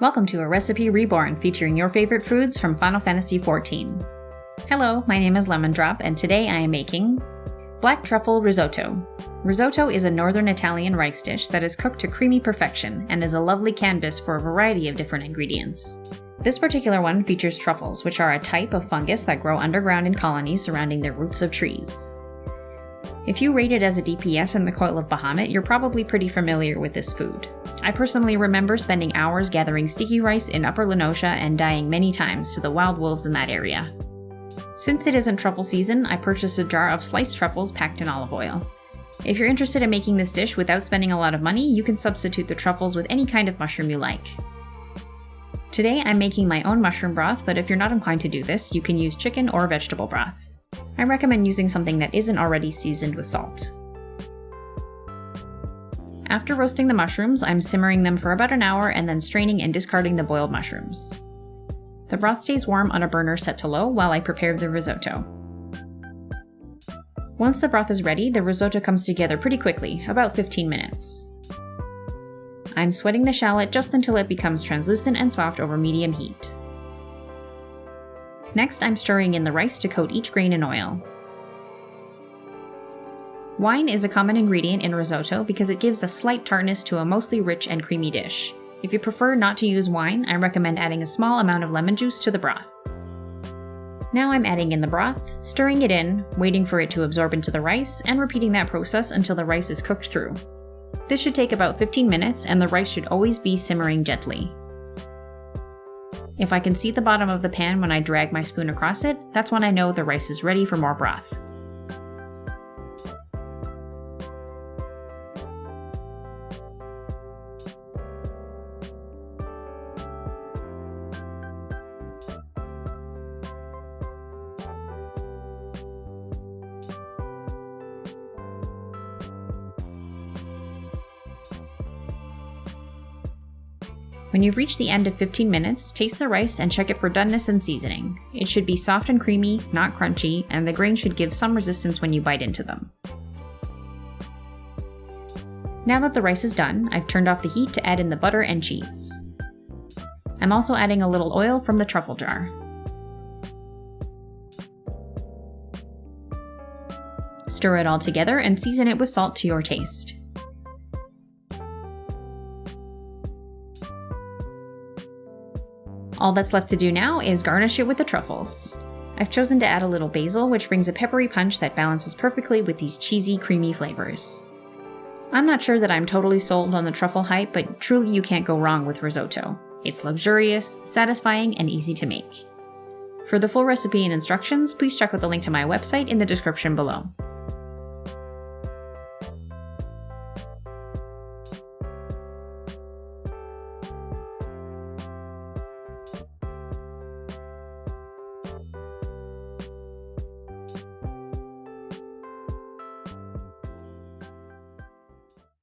Welcome to A Recipe Reborn, featuring your favorite foods from Final Fantasy XIV. Hello, my name is Lemon Drop, and today I am making Black Truffle Risotto. Risotto is a northern Italian rice dish that is cooked to creamy perfection and is a lovely canvas for a variety of different ingredients. This particular one features truffles, which are a type of fungus that grow underground in colonies surrounding the roots of trees. If you rate it as a DPS in the Coil of Bahamut, you're probably pretty familiar with this food. I personally remember spending hours gathering sticky rice in Upper Lenosha and dying many times to the wild wolves in that area. Since it isn't truffle season, I purchased a jar of sliced truffles packed in olive oil. If you're interested in making this dish without spending a lot of money, you can substitute the truffles with any kind of mushroom you like. Today I'm making my own mushroom broth, but if you're not inclined to do this, you can use chicken or vegetable broth. I recommend using something that isn't already seasoned with salt. After roasting the mushrooms, I'm simmering them for about an hour and then straining and discarding the boiled mushrooms. The broth stays warm on a burner set to low while I prepare the risotto. Once the broth is ready, the risotto comes together pretty quickly, about 15 minutes. I'm sweating the shallot just until it becomes translucent and soft over medium heat. Next, I'm stirring in the rice to coat each grain in oil. Wine is a common ingredient in risotto because it gives a slight tartness to a mostly rich and creamy dish. If you prefer not to use wine, I recommend adding a small amount of lemon juice to the broth. Now I'm adding in the broth, stirring it in, waiting for it to absorb into the rice, and repeating that process until the rice is cooked through. This should take about 15 minutes, and the rice should always be simmering gently. If I can see the bottom of the pan when I drag my spoon across it, that's when I know the rice is ready for more broth. When you've reached the end of 15 minutes, taste the rice and check it for doneness and seasoning. It should be soft and creamy, not crunchy, and the grain should give some resistance when you bite into them. Now that the rice is done, I've turned off the heat to add in the butter and cheese. I'm also adding a little oil from the truffle jar. Stir it all together and season it with salt to your taste. All that's left to do now is garnish it with the truffles. I've chosen to add a little basil, which brings a peppery punch that balances perfectly with these cheesy, creamy flavors. I'm not sure that I'm totally sold on the truffle hype, but truly you can't go wrong with risotto. It's luxurious, satisfying, and easy to make. For the full recipe and instructions, please check out the link to my website in the description below.